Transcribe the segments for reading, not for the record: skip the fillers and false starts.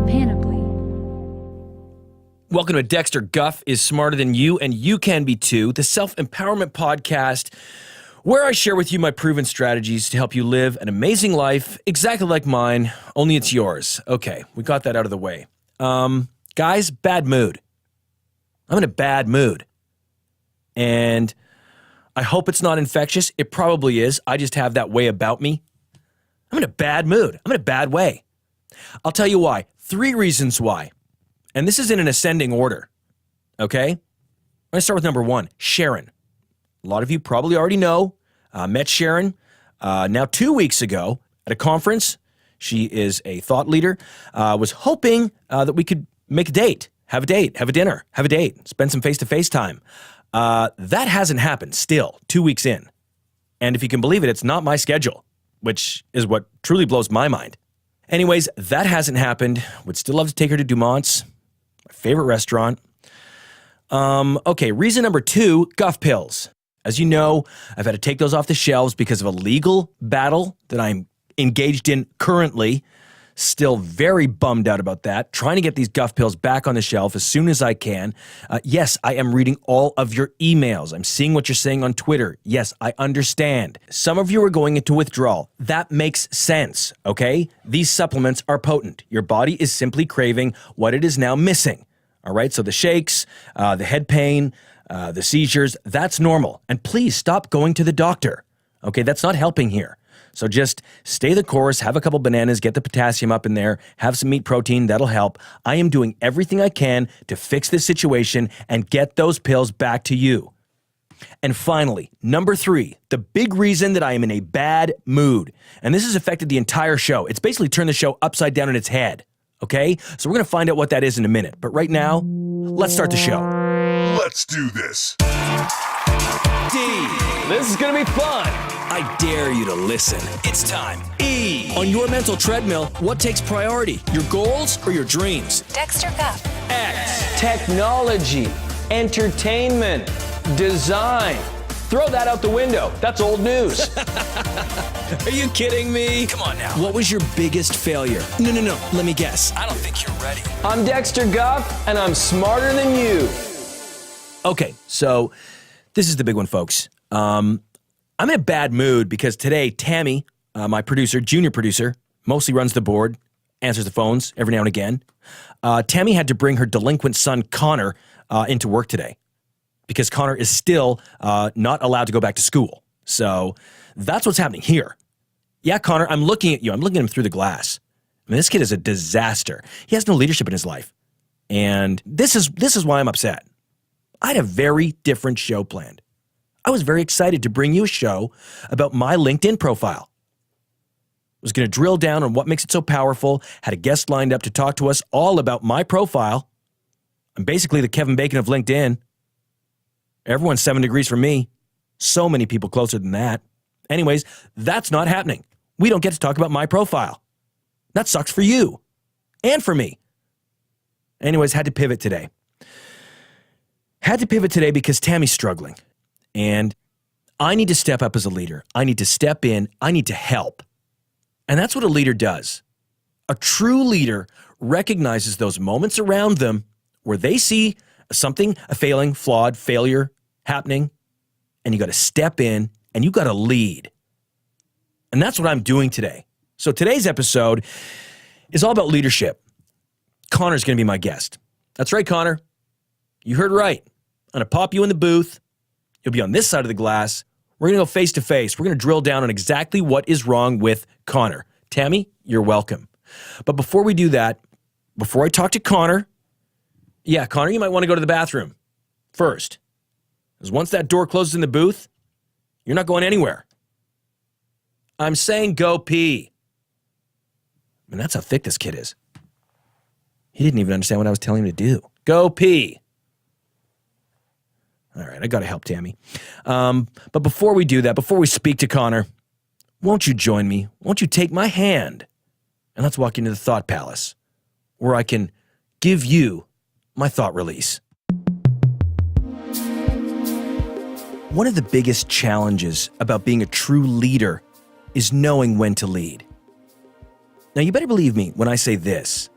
Panoply. Welcome to Dexter Guff is Smarter Than You, and You Can Be Too, the self-empowerment podcast where I share with you my proven strategies to help you live an amazing life, exactly like mine, only it's yours. Okay, we got that out of the way. Guys, bad mood. I'm in a bad mood. And I hope it's not infectious. It probably is. I just have that way about me. I'm in a bad mood. I'm in a bad way. I'll tell you why. 3 reasons why. And this is in an ascending order, okay? I'm going to start with number 1, Sharon. A lot of you probably already know, met Sharon now 2 weeks ago at a conference. She is a thought leader. Was hoping that we could make a date, have a dinner, have a date, spend some face-to-face time. That hasn't happened still, 2 weeks in. And if you can believe it, it's not my schedule, which is what truly blows my mind. Anyways, that hasn't happened. Would still love to take her to Dumont's. Favorite restaurant. Okay, reason number 2, Guff Pills. As you know, I've had to take those off the shelves because of a legal battle that I'm engaged in currently. Still very bummed out about that. Trying to get these Guff Pills back on the shelf as soon as I can. Yes, I am reading all of your emails. I'm seeing what you're saying on Twitter. Yes, I understand. Some of you are going into withdrawal. That makes sense, okay? These supplements are potent. Your body is simply craving what it is now missing. All right, so the shakes, the head pain, the seizures, that's normal. And please stop going to the doctor. Okay, that's not helping here. So just stay the course, have a couple bananas, get the potassium up in there, have some meat protein, that'll help. I am doing everything I can to fix this situation and get those pills back to you. And finally, number 3, the big reason that I am in a bad mood. And this has affected the entire show. It's basically turned the show upside down in its head. Okay? So we're going to find out what that is in a minute. But right now, let's start the show. Let's do this. D. This is going to be fun. I dare you to listen. It's time. E. On your mental treadmill, what takes priority? Your goals or your dreams? Dexter Guff. X. Technology, entertainment, design. Throw that out the window. That's old news. Are you kidding me? Come on now. What was your biggest failure? No. Let me guess. I don't think you're ready. I'm Dexter Guff, and I'm smarter than you. Okay, so this is the big one, folks. I'm in a bad mood because today, Tammy, my producer, junior producer, mostly runs the board, answers the phones every now and again. Tammy had to bring her delinquent son, Connor, into work today because Connor is still not allowed to go back to school. So that's what's happening here. Yeah, Connor, I'm looking at you. I'm looking at him through the glass. I mean, this kid is a disaster. He has no leadership in his life. And this is why I'm upset. I had a very different show planned. I was very excited to bring you a show about my LinkedIn profile. I was going to drill down on what makes it so powerful, had a guest lined up to talk to us all about my profile. I'm basically the Kevin Bacon of LinkedIn. Everyone's 7 degrees from me. So many people closer than that. Anyways, that's not happening. We don't get to talk about my profile. That sucks for you and for me. Anyways, had to pivot today. Had to pivot today because Tammy's struggling. And I need to step up as a leader. I need to step in. I need to help. And that's what a leader does. A true leader recognizes those moments around them where they see something, a failing, flawed, failure happening, and you got to step in and you got to lead. And that's what I'm doing today. So today's episode is all about leadership. Connor's going to be my guest. That's right, Connor. You heard right. I'm going to pop you in the booth. You'll be on this side of the glass. We're going to go face to face. We're going to drill down on exactly what is wrong with Connor. Tammy, you're welcome. But before we do that, before I talk to Connor, yeah, Connor, you might want to go to the bathroom first. Because once that door closes in the booth, you're not going anywhere. I'm saying go pee. I mean, that's how thick this kid is. He didn't even understand what I was telling him to do. Go pee. All right, I got to help Tammy. But before we do that, before we speak to Connor, won't you join me? Won't you take my hand? And let's walk into the Thought Palace, where I can give you my thought release. One of the biggest challenges about being a true leader is knowing when to lead. Now, you better believe me when I say this.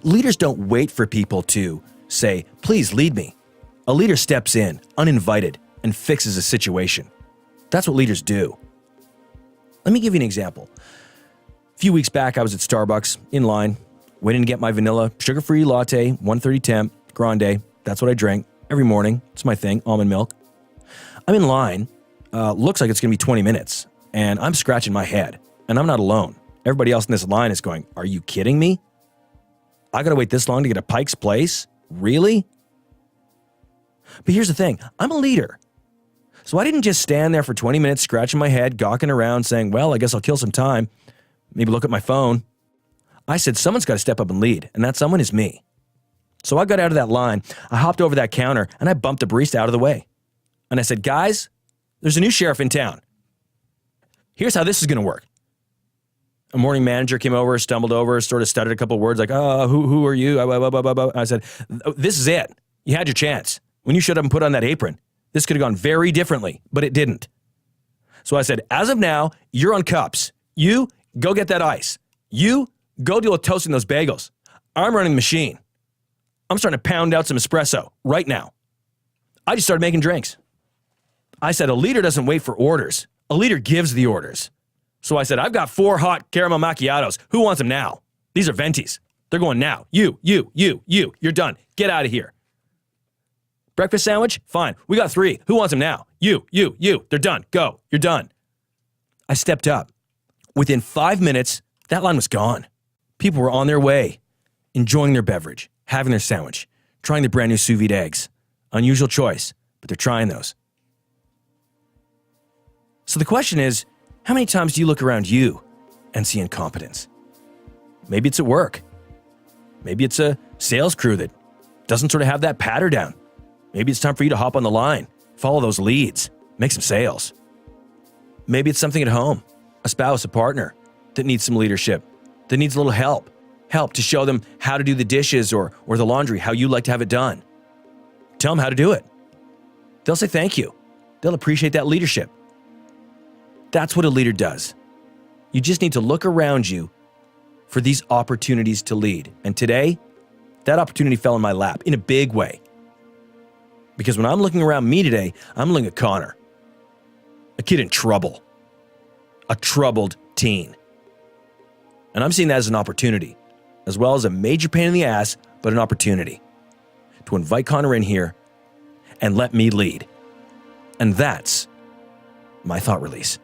Leaders don't wait for people to say, please lead me. A leader steps in, uninvited, and fixes a situation. That's what leaders do. Let me give you an example. A few weeks back, I was at Starbucks, in line, waiting to get my vanilla, sugar-free latte, 130 temp, grande. That's what I drink every morning. It's my thing, almond milk. I'm in line. Looks like it's going to be 20 minutes, and I'm scratching my head, and I'm not alone. Everybody else in this line is going, are you kidding me? I got to wait this long to get a Pike's Place? Really? But here's the thing. I'm a leader. So I didn't just stand there for 20 minutes scratching my head, gawking around, saying, well, I guess I'll kill some time. Maybe look at my phone. I said, someone's got to step up and lead, and that someone is me. So I got out of that line, I hopped over that counter, and I bumped the barista out of the way. And I said, guys, there's a new sheriff in town. Here's how this is going to work. A morning manager came over, stumbled over, sort of stuttered a couple words like, who are you? I said, this is it. You had your chance. When you showed up and put on that apron, this could have gone very differently, but it didn't. So I said, as of now, you're on cups. You go get that ice. You go deal with toasting those bagels. I'm running the machine. I'm starting to pound out some espresso right now. I just started making drinks. I said, a leader doesn't wait for orders. A leader gives the orders. So I said, I've got 4 hot caramel macchiatos. Who wants them now? These are ventis. They're going now. You. You're done. Get out of here. Breakfast sandwich? Fine. We got 3. Who wants them now? You. They're done. Go. You're done. I stepped up. Within 5 minutes, that line was gone. People were on their way, enjoying their beverage, having their sandwich, trying the brand new sous vide eggs. Unusual choice, but they're trying those. So the question is, how many times do you look around you and see incompetence? Maybe it's at work. Maybe it's a sales crew that doesn't sort of have that patter down. Maybe it's time for you to hop on the line, follow those leads, make some sales. Maybe it's something at home, a spouse, a partner that needs some leadership, that needs a little help to show them how to do the dishes or the laundry, how you like to have it done. Tell them how to do it. They'll say thank you. They'll appreciate that leadership. That's what a leader does. You just need to look around you for these opportunities to lead. And today, that opportunity fell in my lap in a big way. Because when I'm looking around me today, I'm looking at Connor, a kid in trouble, a troubled teen. And I'm seeing that as an opportunity, as well as a major pain in the ass, but an opportunity to invite Connor in here and let me lead. And that's my thought release.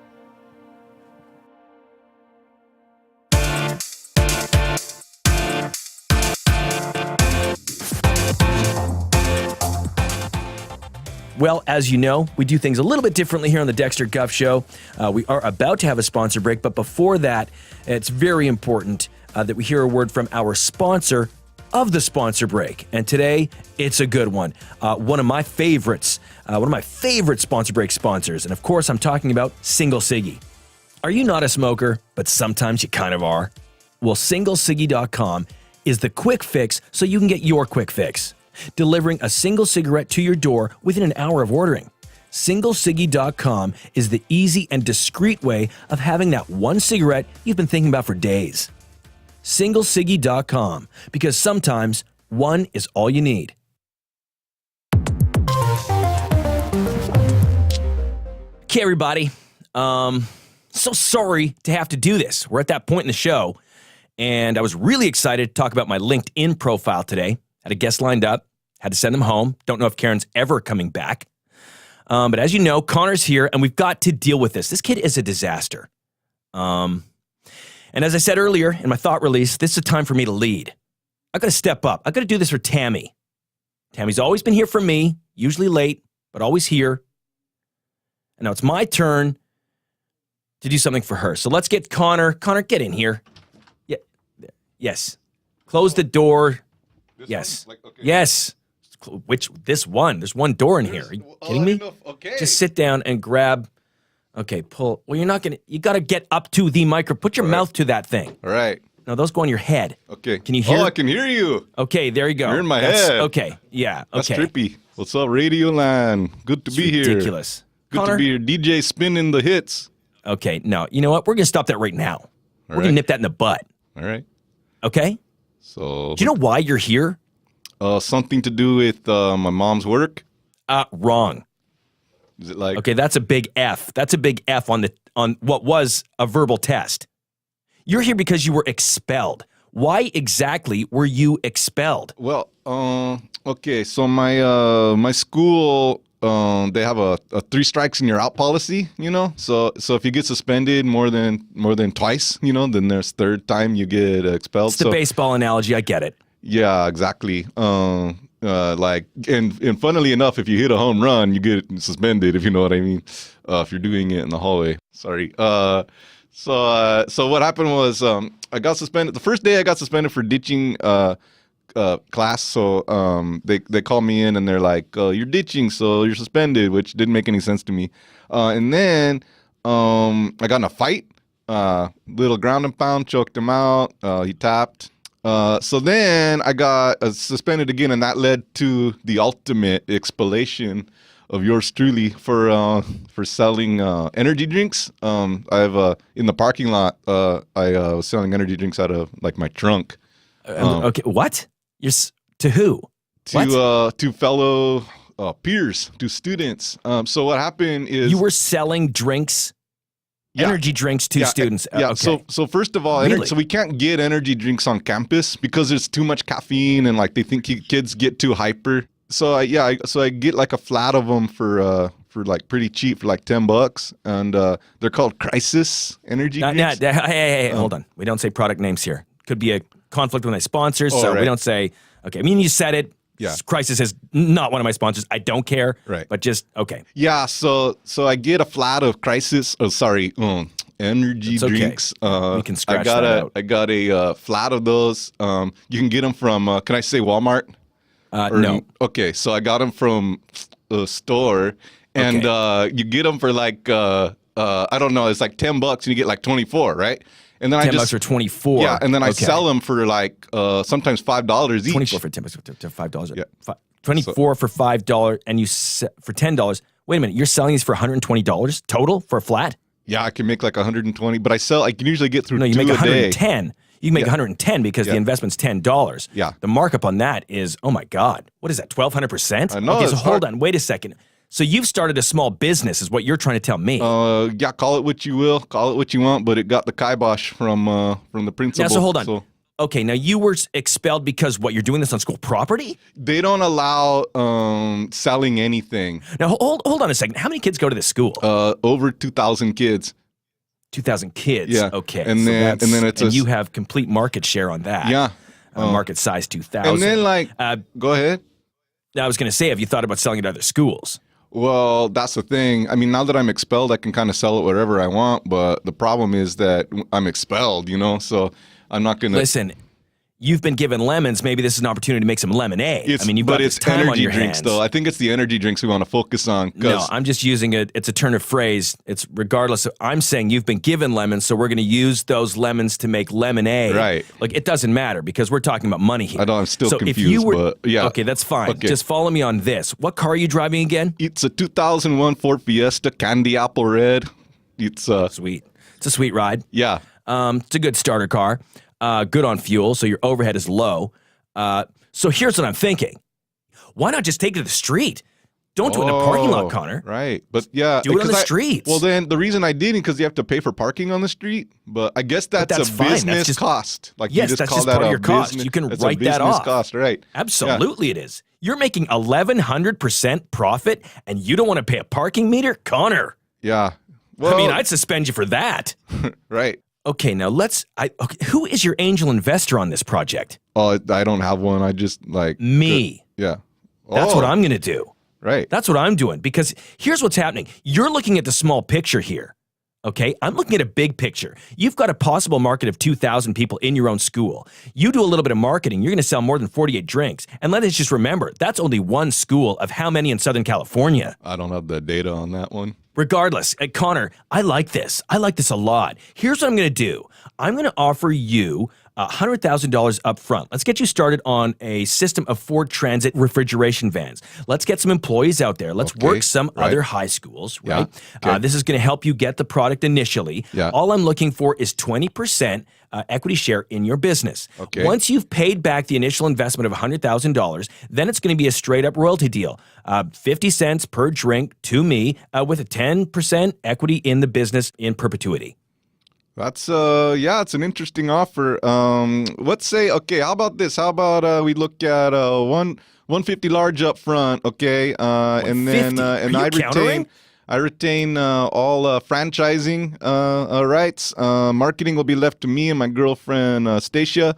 Well, as you know, we do things a little bit differently here on the Dexter Guff Show. We are about to have a sponsor break, but before that, it's very important that we hear a word from our sponsor of the sponsor break. And today, it's a good one. One of my favorite sponsor break sponsors. And of course, I'm talking about Single Ciggy. Are you not a smoker, but sometimes you kind of are? Well, SingleCiggy.com is the quick fix so you can get your quick fix, delivering a single cigarette to your door within an hour of ordering. SingleCiggy.com is the easy and discreet way of having that one cigarette you've been thinking about for days. SingleCiggy.com, because sometimes one is all you need. Okay, everybody. So sorry to have to do this. We're at that point in the show, and I was really excited to talk about my LinkedIn profile today. Had a guest lined up, had to send them home. Don't know if Karen's ever coming back. But as you know, Connor's here, and we've got to deal with this. This kid is a disaster. And as I said earlier in my thought release, this is a time for me to lead. I've got to step up. I've got to do this for Tammy. Tammy's always been here for me, usually late, but always here. And now it's my turn to do something for her. So let's get Connor. Connor, get in here. Yeah. Yes. Close the door. This yes. one? Like, okay. Yes. This one? There's one door in here. Are you kidding me? Okay. Just sit down and grab. Okay, pull. Well, you're not going to. You got to get up to the micro. Put your mouth to that thing. All right. No, those go on your head. Okay. Can you hear? Oh, I can hear you. Okay, there you go. You're in my head. Okay. Yeah. That's Okay. trippy. What's up, Radio Land? Good to be here. Ridiculous. Good Connor? to be here. DJ spinning the hits. Okay. No, you know what? We're going to stop that right now. We're going to right. nip that in the butt. All right. Okay? So, Do you know why you're here? something to do with my mom's work? Wrong. Is it like? Okay, that's a big F. That's a big F on what was a verbal test. You're here because you were expelled. Why exactly were you expelled? Well, okay. So my school, they have a 3 strikes and you're out policy. You know, so if you get suspended more than twice, you know, then there's third time you get expelled. It's the baseball analogy. I get it. Yeah, exactly. Like, and funnily enough, if you hit a home run, you get suspended, if you know what I mean. If you're doing it in the hallway. Sorry. So what happened was, I got suspended. The first day I got suspended for ditching class. So they called me in and they're like, you're ditching, so you're suspended, which didn't make any sense to me. And then I got in a fight. Little ground and pound, choked him out. He tapped. So then I got suspended again, and that led to the ultimate expellation of yours truly for selling energy drinks. I've in the parking lot, I was selling energy drinks out of like my trunk. Okay, what? To who? To fellow peers, to students. So what happened is You were selling drinks, energy drinks to students. Yeah. Okay. So first of all, Really? so we can't get energy drinks on campus because there's too much caffeine and like they think kids get too hyper. So I get like a flat of them for like pretty cheap for like $10, and they're called Crisis energy drinks. Hey, hold on. We don't say product names here. Could be a conflict with my sponsors, so right. we don't say. Okay, I mean you said it. Yeah. Crisis is not one of my sponsors. I don't care. Right. But just okay. Yeah. So I get a flat of Crisis. Oh, sorry. Energy It's okay. drinks. We can scratch that out. I got a flat of those. You can get them from. Can I say Walmart? No. Okay, so I got them from a store, and you get them for like I don't know, it's like $10, and you get like 24, right? And then $10 for 24. Yeah, and then I Okay. sell them for like sometimes $5 each. 24 for $10 to $5. Yeah. 24 for $5, and for $10. Wait a minute, you're selling these for $120 total for a flat? Yeah, I can make like 120, but I can usually get through No, you two make a day. 110. You can make 110 because the investment's $10. Yeah. The markup on that is, oh my God, what is that, 1,200%? I know, Okay, so it's hold hard. on, wait a second. So you've started a small business is what you're trying to tell me. Yeah, call it what you will, call it what you want, but it got the kibosh from the principal. Yeah, so hold on. So Okay, now you were expelled because what, you're doing this on school property? they don't allow selling anything. Now hold on a second. How many kids go to this school? Over 2,000 kids. 2,000 kids. Yeah. Okay. And so then- and then it's and a- you have complete market share on that. Yeah. Market size 2,000. And then like, go ahead. I was going to say, have you thought about selling it to other schools? Well, that's the thing. I mean, now that I'm expelled, I can kind of sell it wherever I want. But the problem is that I'm expelled, you know, so I'm not going to. Listen, you've been given lemons. Maybe this is an opportunity to make some lemonade. I mean, you've got this time energy on your drinks, hands. though. I think it's the energy drinks we want to focus on. No, I'm just using it. It's a turn of phrase. It's regardless. I'm saying you've been given lemons, so we're going to use those lemons to make lemonade. Right. Like, it doesn't matter because we're talking about money here. I know, I'm still so confused, if you were, but yeah. Okay, that's fine. Okay. Just follow me on this. What car are you driving again? It's a 2001 Ford Fiesta, candy apple red. It's Sweet. It's a sweet ride. yeah. It's a good starter car. Good on fuel, so your overhead is low. So here's what I'm thinking. Why not just take it to the street? Don't do it in a parking lot, Connor. Right. But yeah. Do it on the because streets. Well, then the reason I didn't because you have to pay for parking on the street. But I guess that's that's a fine. That's business just- cost. Like Yes, you just that's call just that part of a your cost. business- You can that's write a that business off. cost, right? Absolutely it is. You're making 1,100% profit and you don't want to pay a parking meter? Connor. Yeah. Well, I mean, I'd suspend you for that. right. Okay, now who is your angel investor on this project? Oh, I don't have one. I just like Me. Yeah. That's Oh, what I'm going to do. Right. That's what I'm doing because here's what's happening. You're looking at the small picture here. Okay, I'm looking at a big picture. You've got a possible market of 2,000 people in your own school. You do a little bit of marketing, you're going to sell more than 48 drinks. And let us just remember, that's only one school of how many in Southern California? I don't have the data on that one. Regardless, Connor, I like this. I like this a lot. Here's what I'm going to do. I'm going to offer you $100,000 up front. Let's get you started on a system of Ford Transit refrigeration vans. Let's get some employees out there. Let's Okay, work some right. other high schools, Yeah, right? okay. This is going to help you get the product initially. Yeah. All I'm looking for is 20% equity share in your business. Okay. Once you've paid back the initial investment of $100,000, then it's going to be a straight-up royalty deal. 50 cents per drink to me with a 10% equity in the business in perpetuity. That's it's an interesting offer. Let's say, okay, how about this? How about we look at 150 large up front, okay? And then and I retain all franchising rights. Marketing will be left to me and my girlfriend Stacia.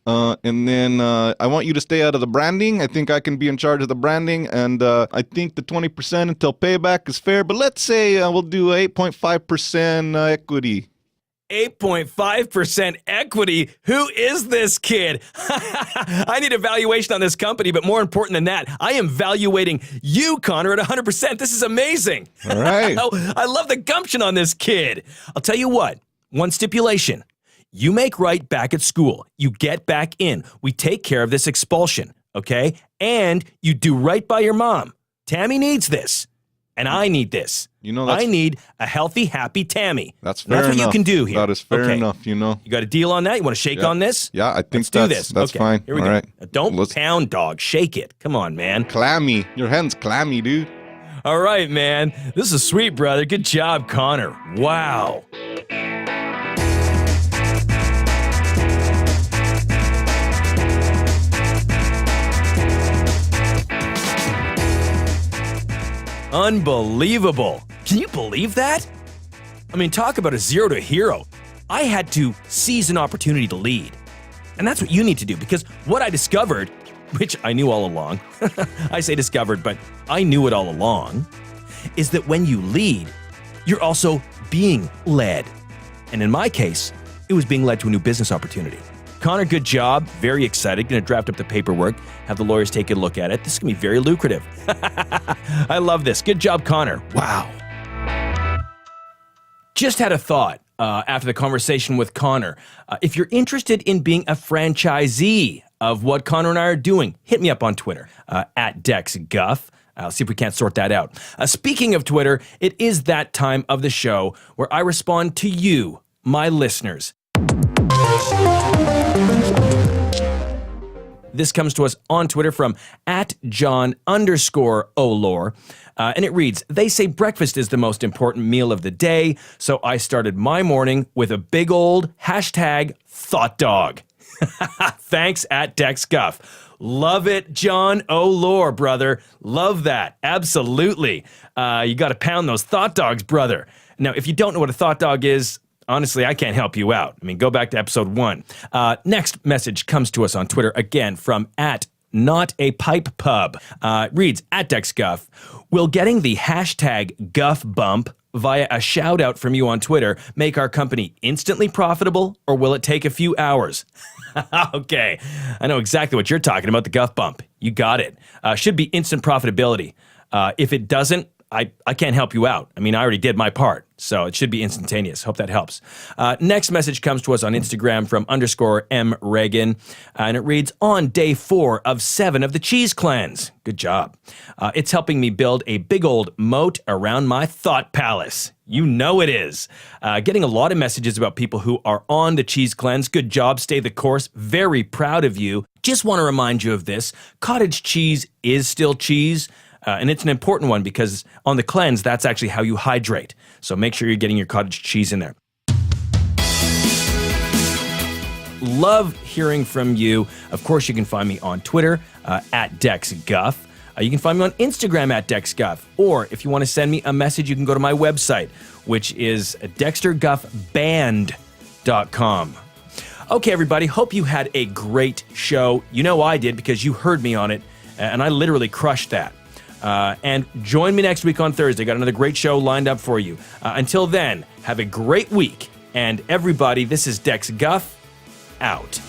And then I want you to stay out of the branding. I think I can be in charge of the branding. And I think the 20% until payback is fair. But let's say we'll do 8.5% equity. 8.5% equity. Who is this kid? I need a valuation on this company, but more important than that, I am valuating you, Connor, at 100%. This is amazing. All right. I love the gumption on this kid. I'll tell you what, one stipulation. You make right back at school. You get back in. We take care of this expulsion, okay? And you do right by your mom. Tammy needs this. And I need this. You know, I need a healthy, happy Tammy. That's fair enough. That's what you can do here. That is fair enough, you know. You got a deal on that? You want to shake on this? Yeah, I think Let's do this. That's fine. Here we All go. right. Don't pound dog. Shake it. Come on, man. Clammy. Your hand's clammy, dude. All right, man. This is sweet, brother. Good job, Connor. Wow. Unbelievable. Can you believe that? I mean, talk about a zero to a hero. I had to seize an opportunity to lead. And that's what you need to do, because what I discovered, which I knew all along, I say discovered, but I knew it all along, is that when you lead, you're also being led. And in my case, it was being led to a new business opportunity. Connor, good job. Very excited. Going to draft up the paperwork, have the lawyers take a look at it. This is going to be very lucrative. I love this. Good job, Connor. Wow. Just had a thought after the conversation with Connor. If you're interested in being a franchisee of what Connor and I are doing, hit me up on Twitter, at Dexter Guff. I'll see if we can't sort that out. Speaking of Twitter, it is that time of the show where I respond to you, my listeners. This comes to us on Twitter from @John_Olor. And it reads, they say breakfast is the most important meal of the day, so I started my morning with a big old #thought dog. Thanks @DexGuff. Love it, John Olor, brother. Love that. Absolutely. You got to pound those thought dogs, brother. Now, if you don't know what a thought dog is, honestly, I can't help you out. I mean, go back to episode 1. Next message comes to us on Twitter, again, from @NotAPipePub. Reads, @DexGuff. Will getting the #Guff bump via a shout out from you on Twitter make our company instantly profitable, or will it take a few hours? Okay, I know exactly what you're talking about, the Guff bump. You got it. Should be instant profitability. If it doesn't, I can't help you out. I mean, I already did my part, so it should be instantaneous. Hope that helps. Next message comes to us on Instagram from _MRegan, and it reads, on day 4 of 7 of the cheese cleanse. Good job. It's helping me build a big old moat around my thought palace. You know it is. Getting a lot of messages about people who are on the cheese cleanse. Good job. Stay the course. Very proud of you. Just want to remind you of this. Cottage cheese is still cheese. And it's an important one because on the cleanse, that's actually how you hydrate. So make sure you're getting your cottage cheese in there. Love hearing from you. Of course, you can find me on Twitter, @DexGuff. You can find me on Instagram @DexGuff. Or if you want to send me a message, you can go to my website, which is DexterGuffBand.com. Okay, everybody, hope you had a great show. You know I did because you heard me on it, and I literally crushed that. And join me next week on Thursday. Got another great show lined up for you. Until then, have a great week. And everybody, this is Dex Guff, out.